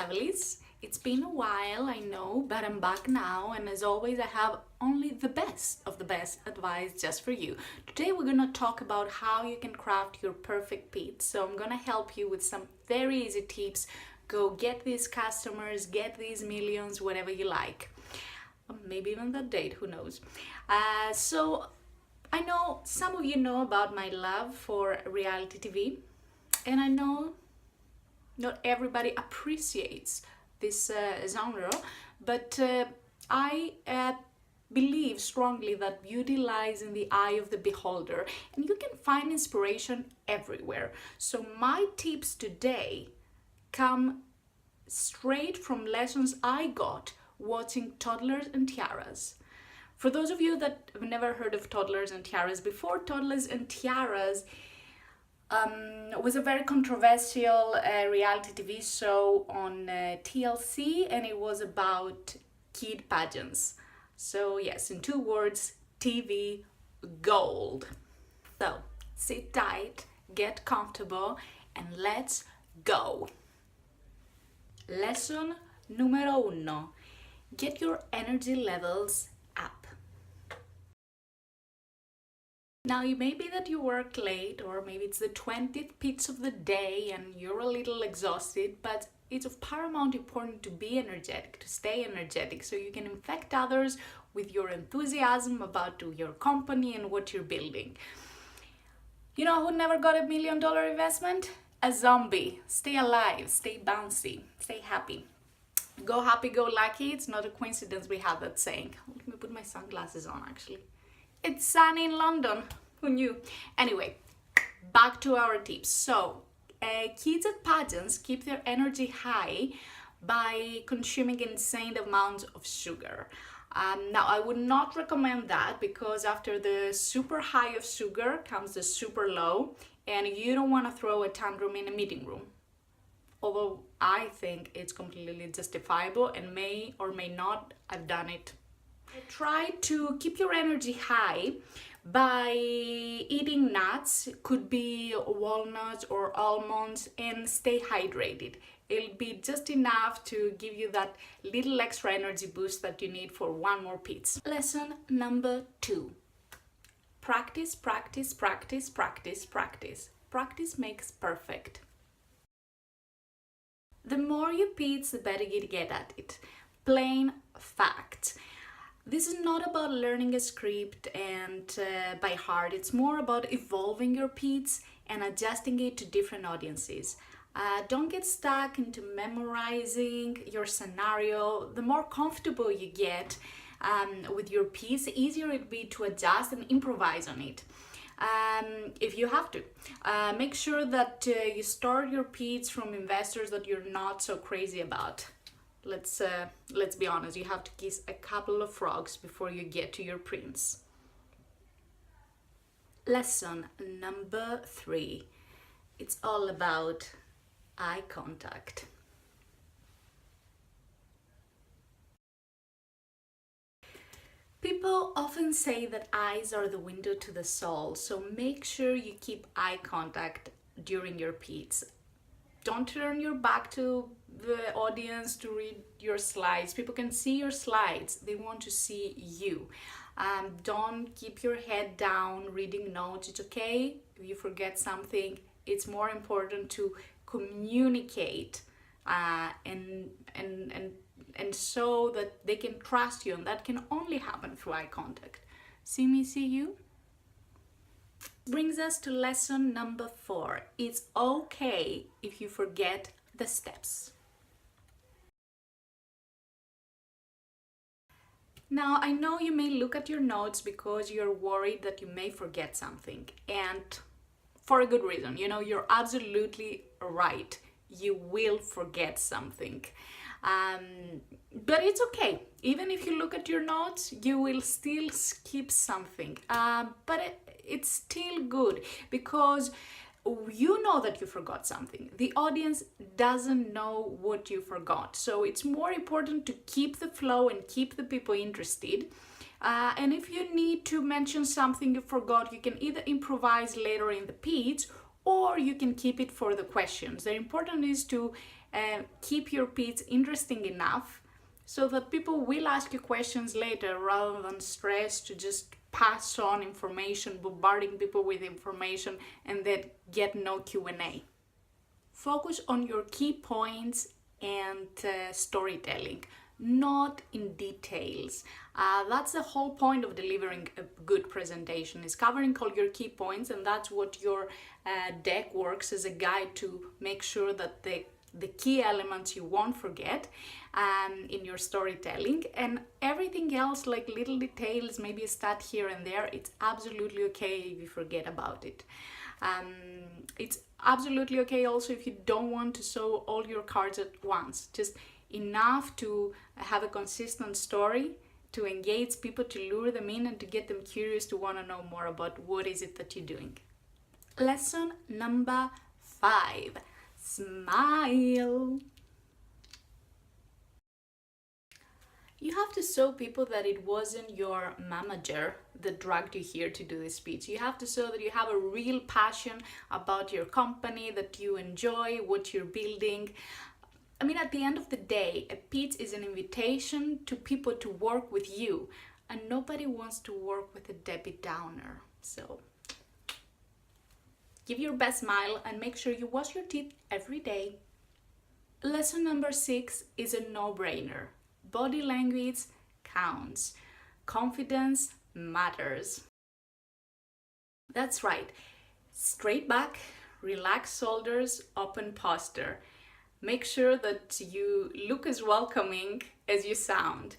lovelies. It's been a while, I know, but I'm back now, and as always, I have only the best of the best advice just for you. Today, we're gonna talk about how you can craft your perfect pitch. So I'm gonna help you with some very easy tips. Go get these customers, get these millions, whatever you like. Maybe even that date, who knows. So I know some of you know about my love for reality TV, and I know not everybody appreciates this genre, but I believe strongly that beauty lies in the eye of the beholder, and you can find inspiration everywhere. So my tips today come straight from lessons I got watching Toddlers and Tiaras. For those of you that have never heard of Toddlers and Tiaras before, Toddlers and Tiaras was a very controversial reality TV show on TLC, and it was about kid pageants. So yes, in 2 words, TV gold. So sit tight, get comfortable, and let's go. Lesson numero 1. Get your energy levels up. Now, it may be that you work late, or maybe it's the 20th pitch of the day and you're a little exhausted, but it's of paramount importance to be energetic, to stay energetic, so you can infect others with your enthusiasm about your company and what you're building. You know who never got $1 million investment? A zombie. Stay alive, stay bouncy, stay happy. Go happy, go lucky. It's not a coincidence we have that saying. Let me put my sunglasses on, actually. It's sunny in London. Who knew? Anyway, back to our tips. So, kids at pageants keep their energy high by consuming insane amounts of sugar. Now, I would not recommend that, because after the super high of sugar comes the super low, and you don't want to throw a tantrum in a meeting room. Although I think it's completely justifiable and may or may not have done it. Try to keep your energy high by eating nuts, could be walnuts or almonds, and stay hydrated. It'll be just enough to give you that little extra energy boost that you need for one more pitch. Lesson number 2. Practice, practice, practice, practice, practice. Practice makes perfect. The more you pitch, the better you get at it. Plain fact. This is not about learning a script and by heart. It's more about evolving your pitch and adjusting it to different audiences. Don't get stuck into memorizing your scenario. The more comfortable you get with your piece, the easier it'll be to adjust and improvise on it. If you have to. Make sure that you start your pitch from investors that you're not so crazy about. Let's be honest, you have to kiss a couple of frogs before you get to your prince. Lesson number 3. It's all about eye contact. People often say that eyes are the window to the soul, so make sure you keep eye contact during your pitch. Don't turn your back to the audience to read your slides. People can see your slides. They want to see you. Don't keep your head down reading notes. It's okay if you forget something. It's more important to communicate and so that they can trust you, and that can only happen through eye contact. See me, see you. Brings us to lesson number 4. It's okay if you forget the steps. Now, I know you may look at your notes because you're worried that you may forget something, and for a good reason. You know, you're absolutely right. You will forget something. But it's okay. Even if you look at your notes, you will still skip something. But it's still good, because you know that you forgot something. The audience doesn't know what you forgot. So it's more important to keep the flow and keep the people interested. And if you need to mention something you forgot, you can either improvise later in the pitch, or you can keep it for the questions. The important is to keep your pitch interesting enough so that people will ask you questions later rather than stress to just pass on information, bombarding people with information and then get no Q&A. Focus on your key points and storytelling, not in details. That's the whole point of delivering a good presentation, is covering all your key points, and that's what your deck works as a guide to make sure that the key elements you won't forget in your storytelling, and everything else like little details, maybe a stat here and there, it's absolutely okay if you forget about it. It's absolutely okay also if you don't want to show all your cards at once, just enough to have a consistent story, to engage people, to lure them in and to get them curious to want to know more about what is it that you're doing. Lesson number 5. Smile. You have to show people that it wasn't your manager that dragged you here to do this speech. You have to show that you have a real passion about your company, that you enjoy what you're building. I mean, at the end of the day, a pitch is an invitation to people to work with you, and nobody wants to work with a Debbie Downer. So give your best smile and make sure you wash your teeth every day. Lesson number 6 is a no-brainer. Body language counts. Confidence matters. That's right. Straight back, relaxed shoulders, open posture. Make sure that you look as welcoming as you sound.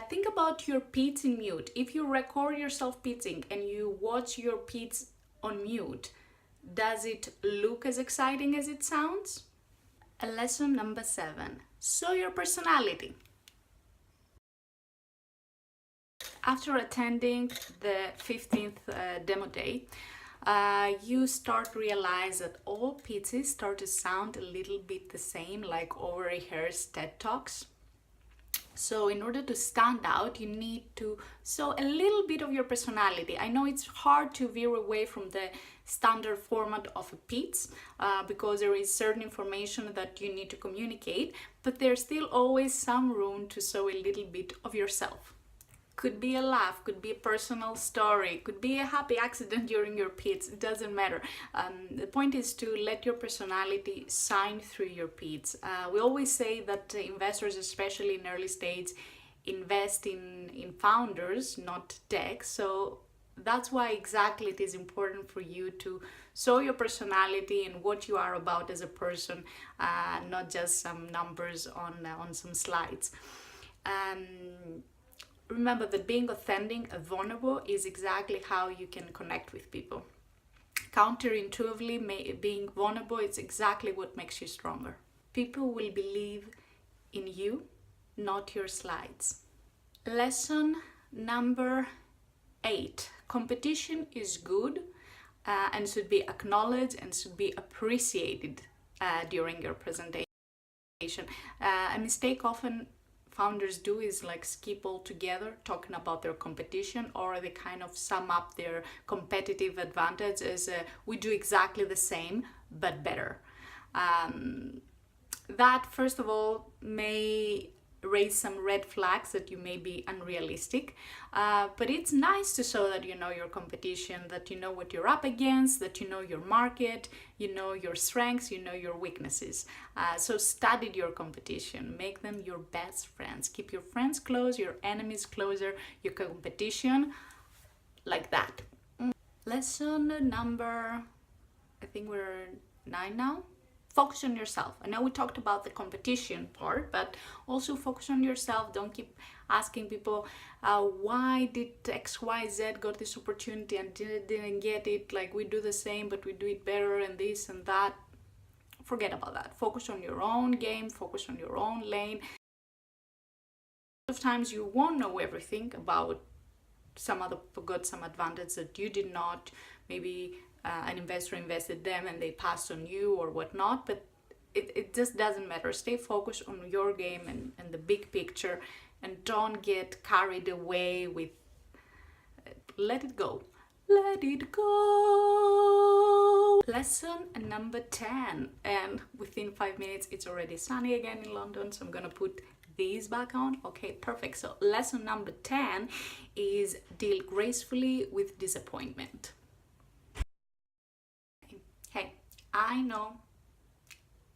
Think about your pitch in mute. If you record yourself pitching and you watch your pitch on mute, does it look as exciting as it sounds? Lesson number 7. Show your personality. After attending the 15th demo day, you start to realize that all pitches start to sound a little bit the same, like over-rehearsed TED Talks. So in order to stand out, you need to show a little bit of your personality. I know it's hard to veer away from the standard format of a pitch because there is certain information that you need to communicate, but there's still always some room to show a little bit of yourself. Could be a laugh, could be a personal story, could be a happy accident during your pitch, it doesn't matter. The point is to let your personality shine through your pitch. We always say that investors, especially in early stage, invest in founders, not tech. So that's why exactly it is important for you to show your personality and what you are about as a person, not just some numbers on some slides. Remember that being authentic and vulnerable is exactly how you can connect with people. Counterintuitively, being vulnerable is exactly what makes you stronger. People will believe in you, not your slides. Lesson number 8. Competition is good and should be acknowledged and should be appreciated during your presentation. A mistake often founders do is like skip altogether talking about their competition, or they kind of sum up their competitive advantage as we do exactly the same but better. That first of all may raise some red flags that you may be unrealistic, but it's nice to show that you know your competition, that you know what you're up against, that you know your market, you know your strengths, you know your weaknesses. So study your competition, make them your best friends, keep your friends close, your enemies closer, your competition like that. Lesson number, I think we're 9 now. Focus on yourself. I know we talked about the competition part, but also focus on yourself. Don't keep asking people, why did XYZ got this opportunity and didn't get it? Like, we do the same, but we do it better and this and that. Forget about that. Focus on your own game. Focus on your own lane. Sometimes you won't know everything about some other people got some advantage that you did not. Maybe an investor invested them and they passed on you or whatnot, but it just doesn't matter. Stay focused on your game and the big picture, and don't get carried away with, let it go. let it go. Lesson number 10, and within 5 minutes it's already sunny again in London, so I'm gonna put these back on. Okay, perfect. So lesson number 10 is deal gracefully with disappointment. Hey, I know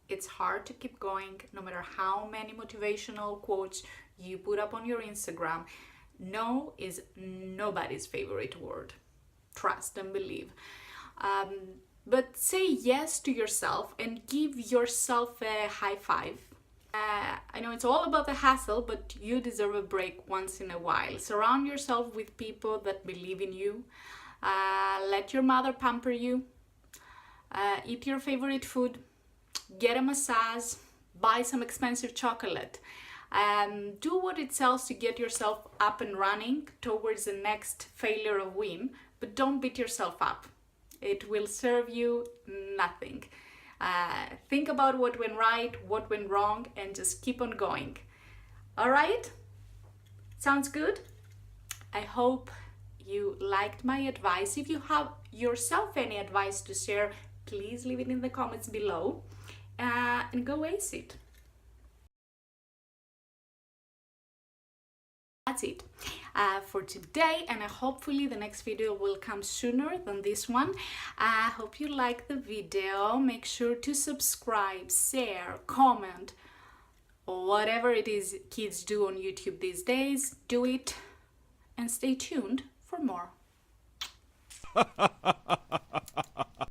it's hard to keep going no matter how many motivational quotes you put up on your Instagram. No is nobody's favorite word. Trust and believe. But say yes to yourself and give yourself a high five. I know it's all about the hassle, but you deserve a break once in a while. Surround yourself with people that believe in you. Let your mother pamper you. Eat your favorite food. Get a massage. Buy some expensive chocolate. Do what it tells to get yourself up and running towards the next failure or win, but don't beat yourself up. It will serve you nothing. Think about what went right, what went wrong, and just keep on going. All right? Sounds good? I hope you liked my advice. If you have yourself any advice to share, please leave it in the comments below, and go ace it. That's it for today, and hopefully the next video will come sooner than this one. I hope you like the video. Make sure to subscribe, share, comment, whatever it is kids do on YouTube these days. Do it, and stay tuned for more.